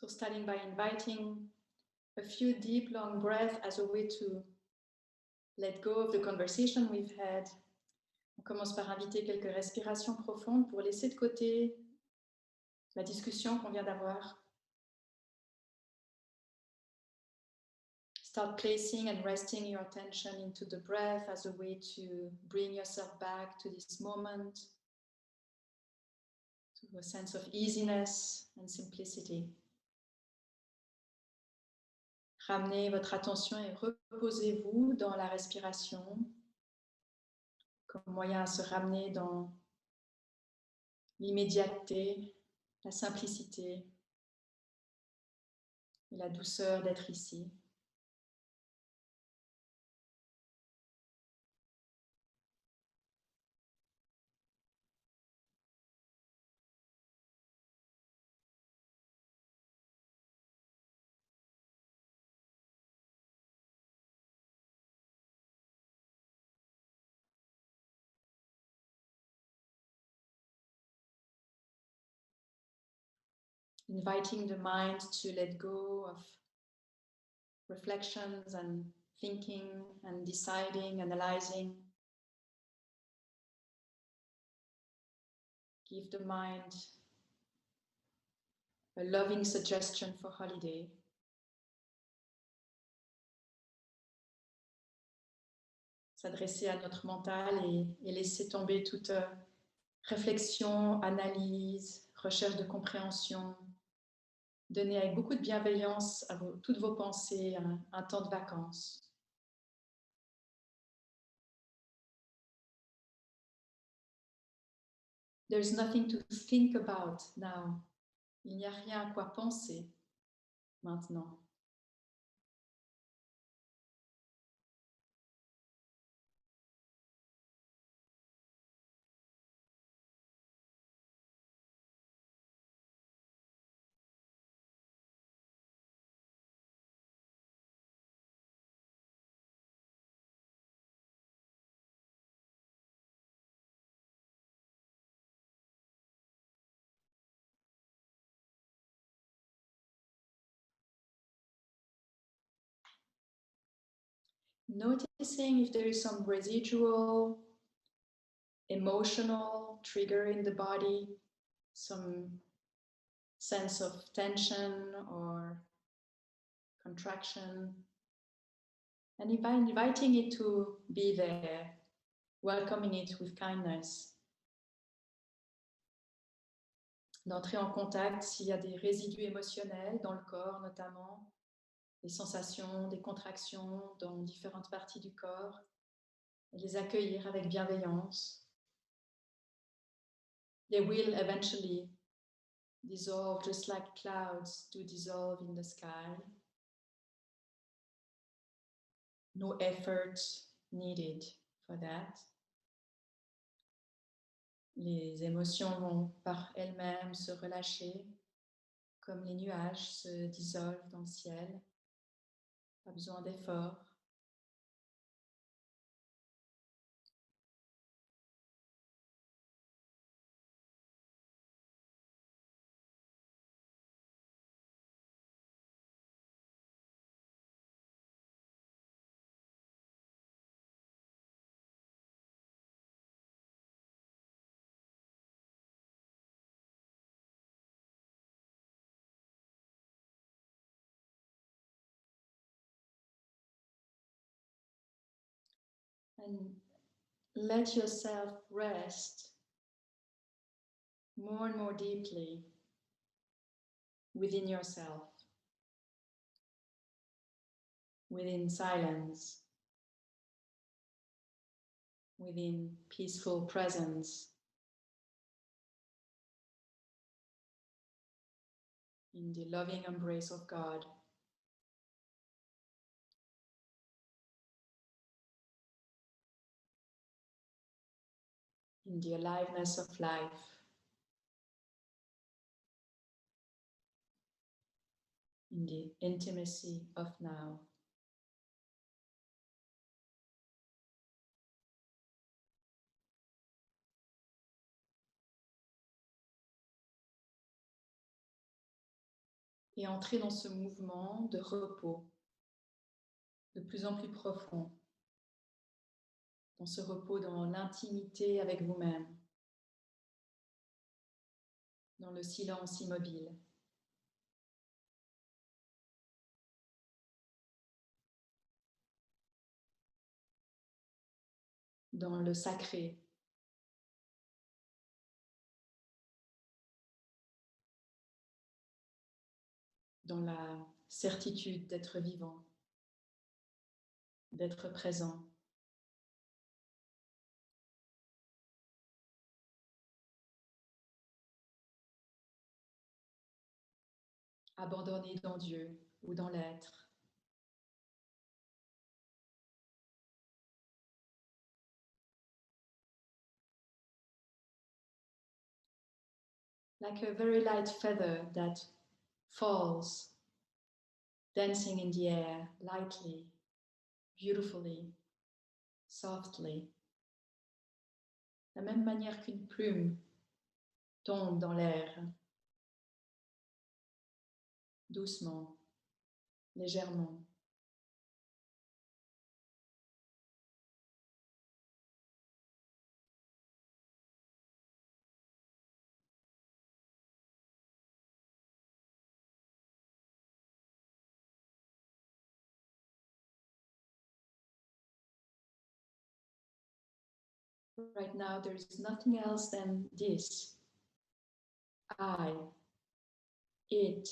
So starting by inviting a few deep, long breaths as a way to let go of the conversation we've had. On commence par inviter quelques respirations profondes pour laisser de côté la discussion qu'on vient d'avoir. Start placing and resting your attention into the breath as a way to bring yourself back to this moment, to a sense of easiness and simplicity. Ramenez votre attention et reposez-vous dans la respiration comme moyen à se ramener dans l'immédiateté, la simplicité et la douceur d'être ici. Inviting the mind to let go of reflections and thinking and deciding, analyzing. Give the mind a loving suggestion for holiday. S'adresser à notre mental et laisser tomber toute réflexion, analyse, recherche de compréhension. Donnez avec beaucoup de bienveillance à toutes vos pensées un temps de vacances. There's nothing to think about now. Il n'y a rien à quoi penser maintenant. Noticing if there is some residual emotional trigger in the body, some sense of tension or contraction, and inviting it to be there, welcoming it with kindness. D'entrer en contact s'il y a des résidus émotionnels dans le corps, notamment des sensations, des contractions dans différentes parties du corps, et les accueillir avec bienveillance. They will eventually dissolve just like clouds do dissolve in the sky. No effort needed for that. Les émotions vont par elles-mêmes se relâcher comme les nuages se dissolvent dans le ciel. Pas besoin d'effort. And let yourself rest more and more deeply within yourself, within silence, within peaceful presence, in the loving embrace of God. In the aliveness of life, in the intimacy of now. et entrer dans ce mouvement de repos de plus en plus profond, dans ce repos, dans l'intimité avec vous-même, dans le silence immobile. Dans le sacré. Dans la certitude d'être vivant, d'être présent. Abandonné dans Dieu ou dans l'être. Like a very light feather that falls, dancing in the air, lightly, beautifully, softly. De la même manière qu'une plume tombe dans l'air, doucement, légèrement. Right now, there is nothing else than this. I, it,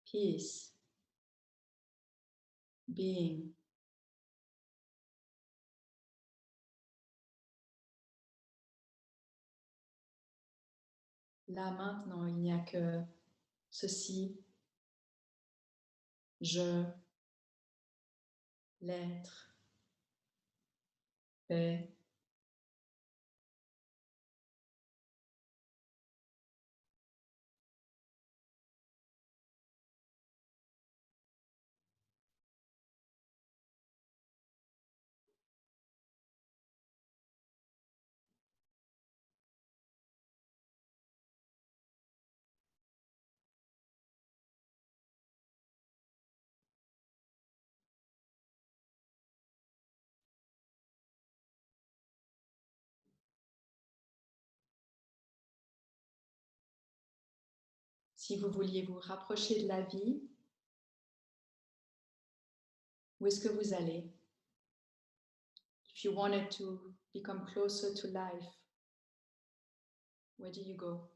peace, being. Là maintenant, il n'y a que ceci, je, l'être, paix. Si vous vouliez vous rapprocher de la vie, où est-ce que vous allez? If you wanted to become closer to life, where do you go?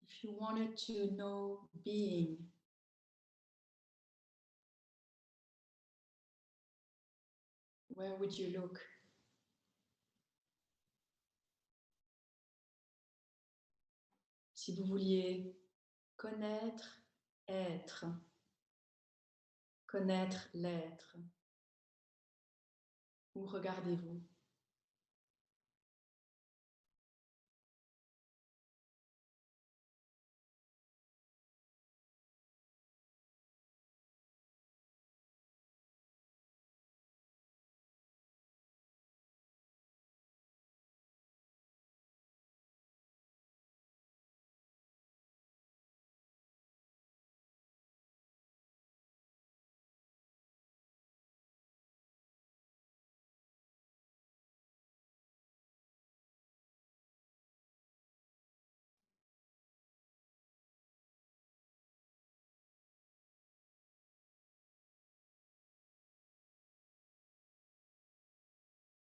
If you wanted to know being, where would you look? Si vous vouliez connaître être, connaître l'être, où regardez-vous?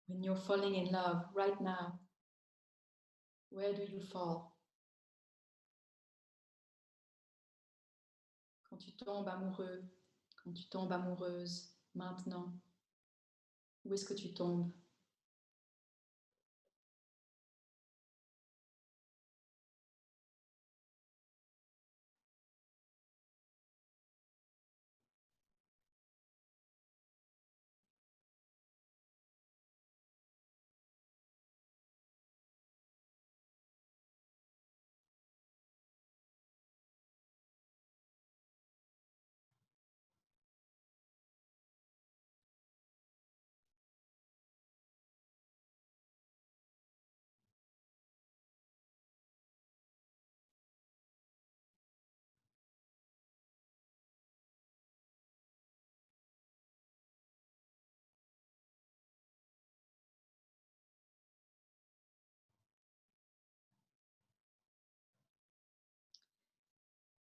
When you're falling in love right now, where do you fall? Quand tu tombes amoureux, quand tu tombes amoureuse, maintenant, Où est-ce que tu tombes?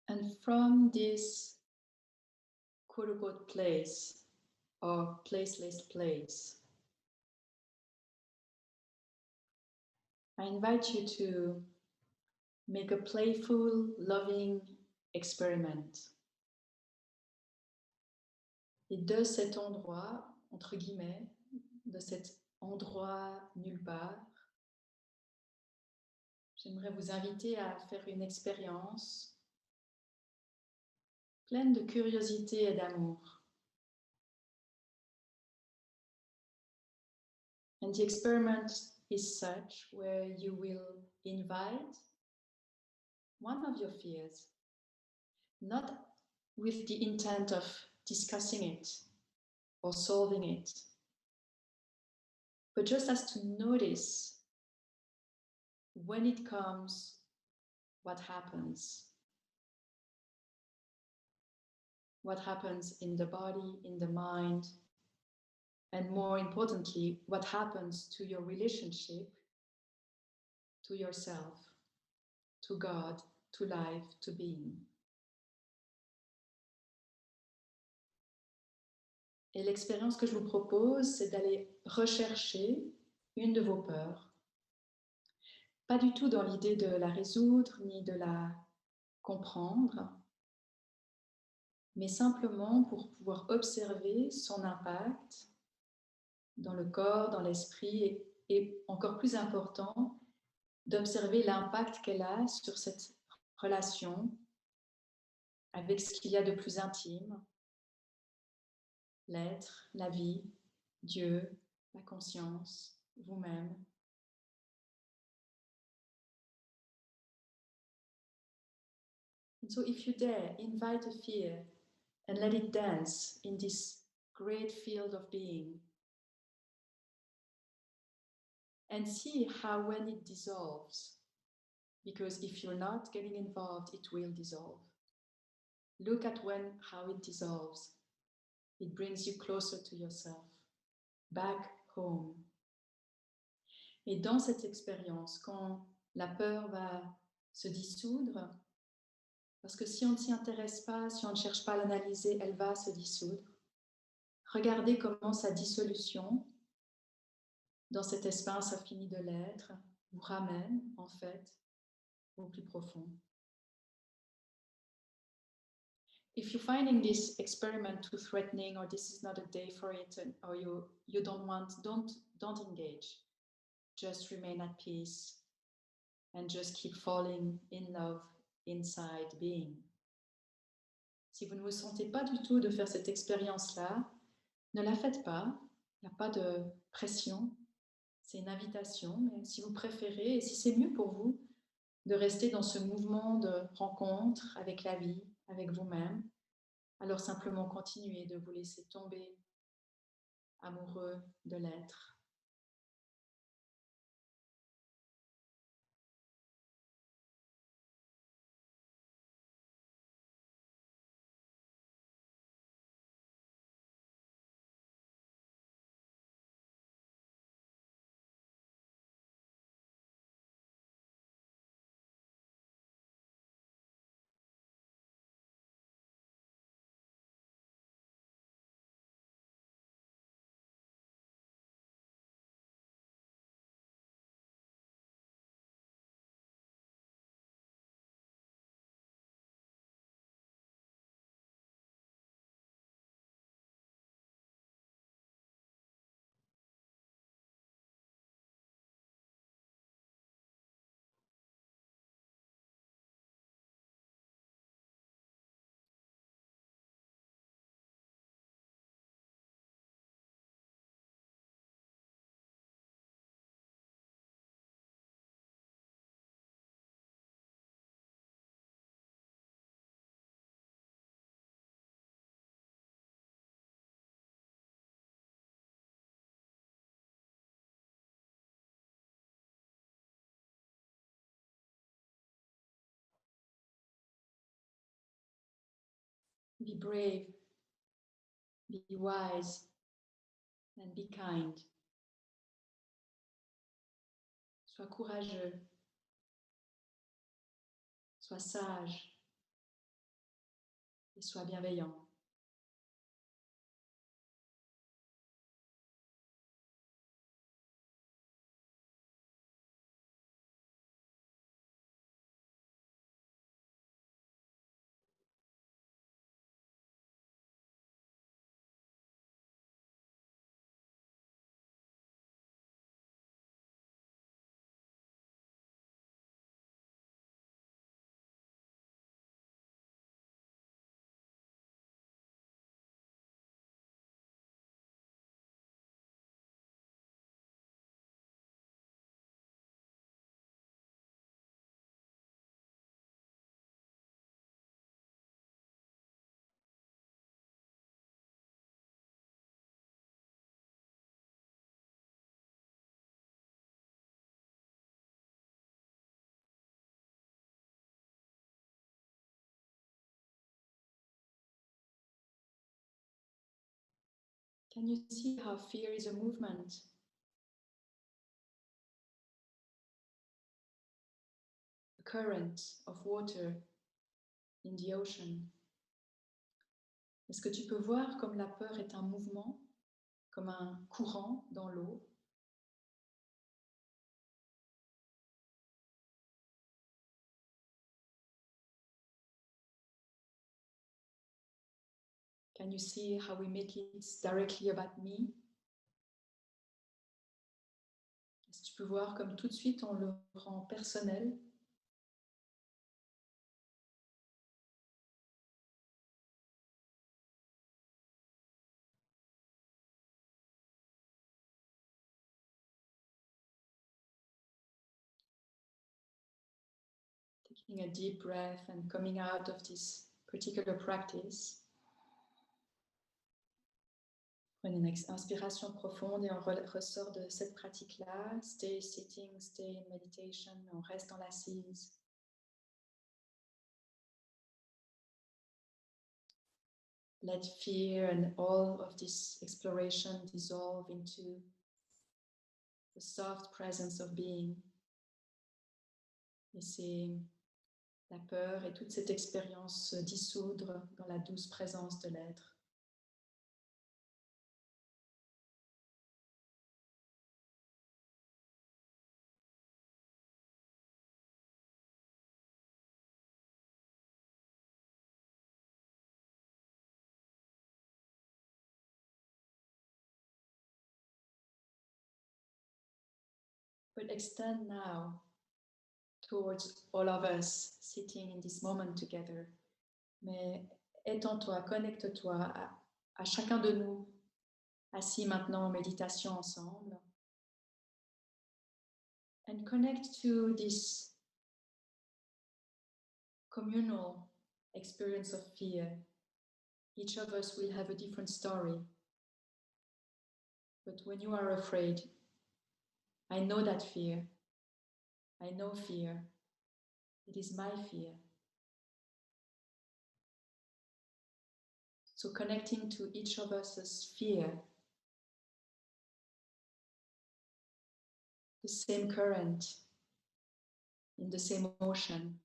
And from this quote-unquote place, or placeless place, I invite you to make a playful, loving experiment. Et de cet endroit, entre guillemets, de cet endroit nulle part, j'aimerais vous inviter à faire une expérience pleine de curiosité et d'amour. And the experiment is such where you will invite one of your fears, not with the intent of discussing it or solving it, but just as to notice when it comes, what happens. What happens in the body, in the mind, and more importantly, what happens to your relationship, to yourself, to God, to life, to being. Et l'expérience que je vous propose, c'est d'aller rechercher une de vos peurs. Pas du tout dans l'idée de la résoudre ni de la comprendre, mais simplement pour pouvoir observer son impact dans le corps, dans l'esprit et encore plus important, d'observer l'impact qu'elle a sur cette relation avec ce qu'il y a de plus intime, l'être, la vie, Dieu, la conscience, vous-même. And so if you dare, invite a fear and let it dance in this great field of being. And see how when it dissolves, because if you're not getting involved, it will dissolve. Look at how it dissolves. It brings you closer to yourself, back home. Et dans cette expérience, quand la peur va se dissoudre, parce que si on ne s'y intéresse pas, si on ne cherche pas à l'analyser, elle va se dissoudre. Regardez comment sa dissolution dans cet espace infini de l'être vous ramène en fait au plus profond. If you're finding this experiment too threatening, or this is not a day for it, or you don't engage. Just remain at peace and just keep falling in love inside being. Si vous ne vous sentez pas du tout de faire cette expérience-là, ne la faites pas. Il n'y a pas de pression. C'est une invitation. Mais si vous préférez, et si c'est mieux pour vous, de rester dans ce mouvement de rencontre avec la vie, avec vous-même, alors simplement continuez de vous laisser tomber amoureux de l'être. Be brave, be wise, and be kind. Sois courageux, sois sage et sois bienveillant. Can you see how fear is a movement? A current of water in the ocean. Est-ce que tu peux voir comme la peur est un mouvement, comme un courant dans l'eau? Can you see how we make it directly about me? Est-ce que tu peux voir comme tout de suite on le rend personnel? Taking a deep breath and coming out of this particular practice. Prenez une inspiration profonde et on ressort de cette pratique-là. Stay sitting, stay in meditation. On reste dans l'assise. Let fear and all of this exploration dissolve into the soft presence of being. Laissez la peur et toute cette expérience se dissoudre dans la douce présence de l'être. But extend now towards all of us sitting in this moment together. Mais étends-toi, connecte-toi à chacun de nous, assis maintenant en méditation ensemble. And connect to this communal experience of fear. Each of us will have a different story. But when you are afraid, I know that fear. I know fear. It is my fear. So connecting to each of us' fear, the same current, in the same ocean.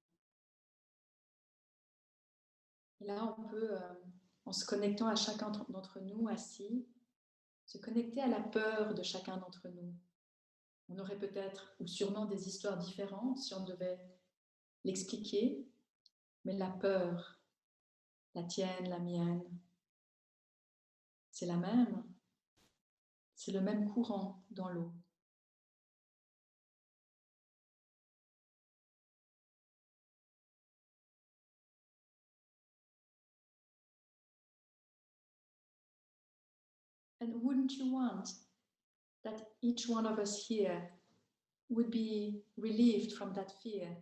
Et là, on peut, en se connectant à chacun d'entre nous assis, se connecter à la peur de chacun d'entre nous. On aurait peut-être ou sûrement des histoires différentes si on devait l'expliquer, mais la peur, la tienne, la mienne, c'est la même. C'est le même courant dans l'eau. And wouldn't you want that each one of us here would be relieved from that fear,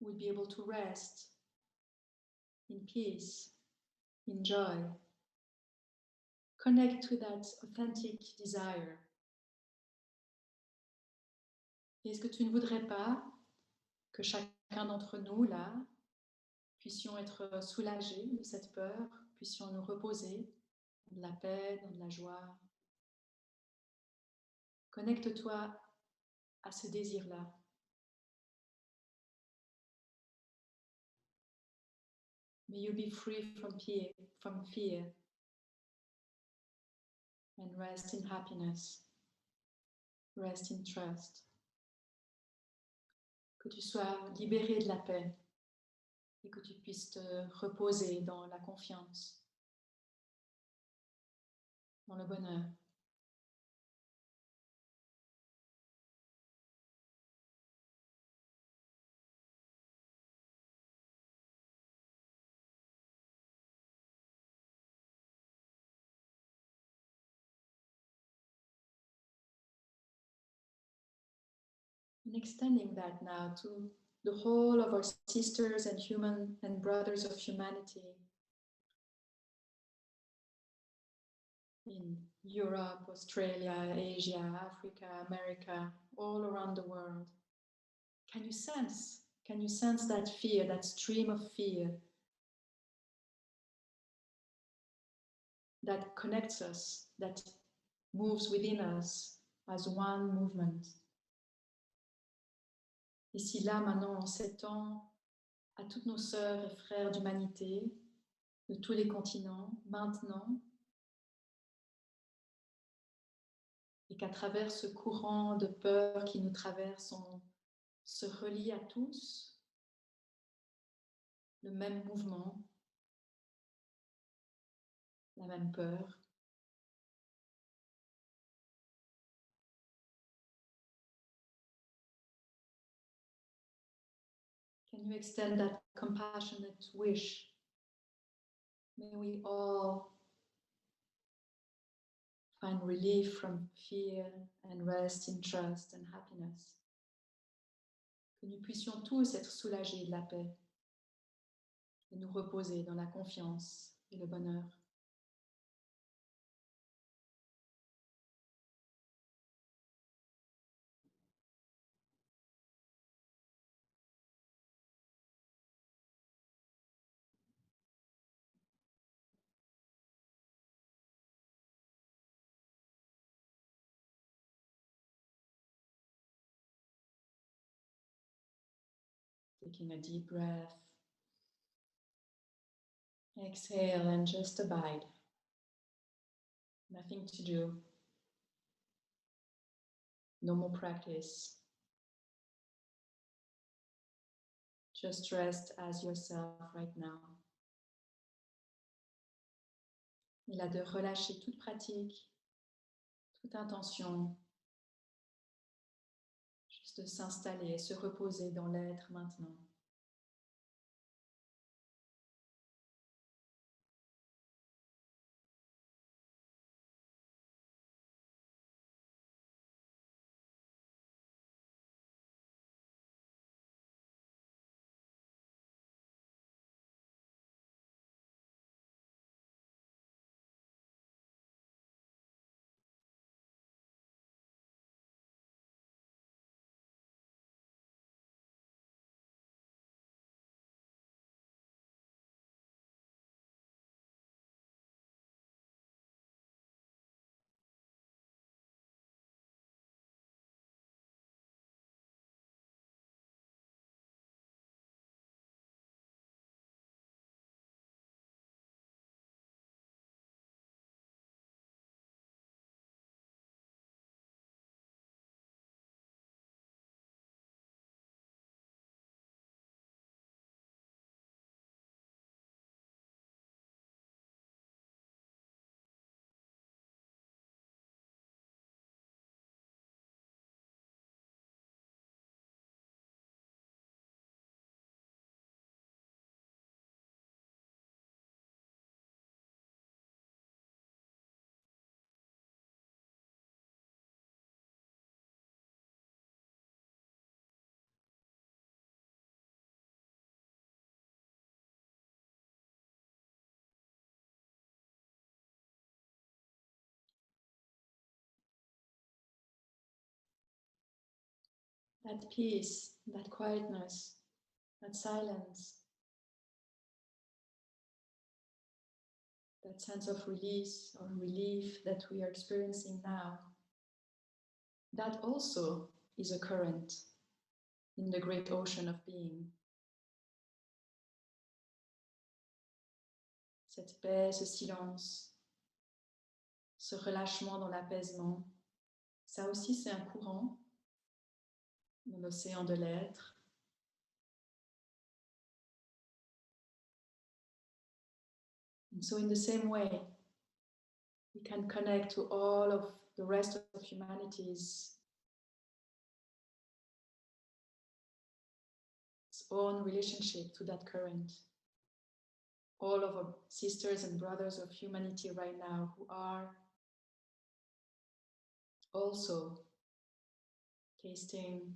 would be able to rest in peace, in joy, connect to that authentic desire? Est-ce que tu ne voudrais pas que chacun d'entre nous, là, puissions être soulagés de cette peur, puissions nous reposer dans de la paix, dans de la joie. Connecte-toi à ce désir-là. May you be free from fear and rest in happiness, rest in trust. Que tu sois libéré de la paix et que tu puisses te reposer dans la confiance, dans le bonheur. And extending that now to the whole of our sisters and human and brothers of humanity in Europe, Australia, Asia, Africa, America, all around the world. Can you sense that fear, that stream of fear that connects us, that moves within us as one movement? Ici, là, maintenant, en ces temps, à toutes nos sœurs et frères d'humanité, de tous les continents, maintenant, et qu'à travers ce courant de peur qui nous traverse, on se relie à tous, le même mouvement, la même peur. Can you extend that compassionate wish? May we all find relief from fear and rest in trust and happiness. Que nous puissions tous être soulagés de la paix et nous reposer dans la confiance et le bonheur. Taking a deep breath. Exhale and just abide. Nothing to do. No more practice. Just rest as yourself right now. Et là, de relâcher toute pratique, toute intention, juste de s'installer et se reposer dans l'être maintenant. That peace, that quietness, that silence, that sense of release or relief that we are experiencing now, that also is a current in the great ocean of being. Cette paix, ce silence, ce relâchement dans l'apaisement, ça aussi c'est un courant dans l'océan de l'être. And so in the same way, we can connect to all of the rest of humanity's own relationship to that current. All of our sisters and brothers of humanity right now who are also tasting,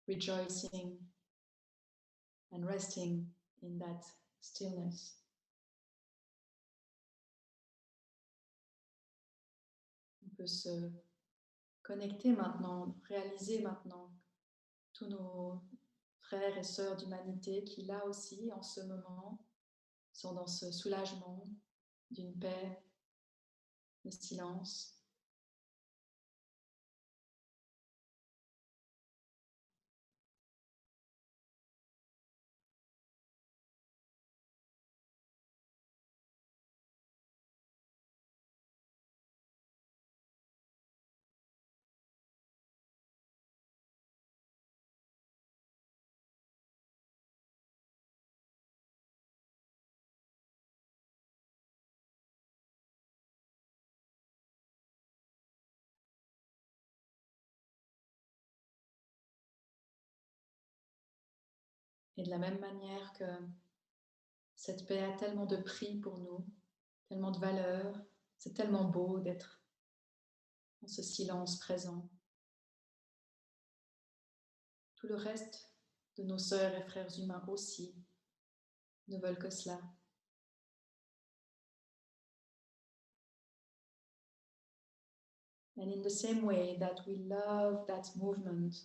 rejoicing, and resting in that stillness. On peut se connecter maintenant, réaliser maintenant tous nos frères et sœurs d'humanité qui, là aussi, en ce moment, sont dans ce soulagement d'une paix, de silence. Et de la même manière que cette paix a tellement de prix pour nous, tellement de valeur, c'est tellement beau d'être dans ce silence présent. Tout le reste de nos sœurs et frères humains aussi ne veulent que cela. And in the same way that we love that movement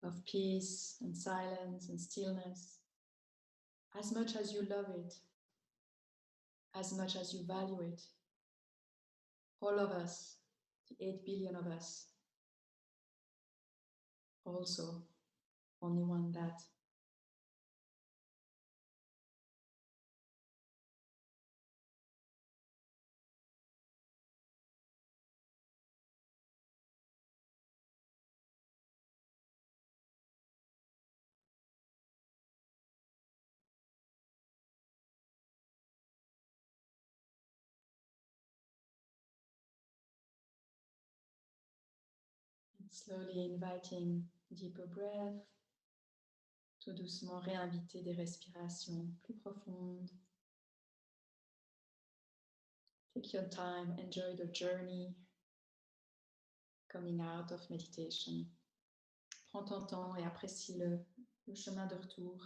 of peace and silence and stillness, as much as you love it, as much as you value it, all of us, the 8 billion of us, also only want that. Slowly inviting deeper breath, tout doucement réinviter des respirations plus profondes. Take your time, enjoy the journey coming out of meditation. Prends ton temps et apprécie le chemin de retour.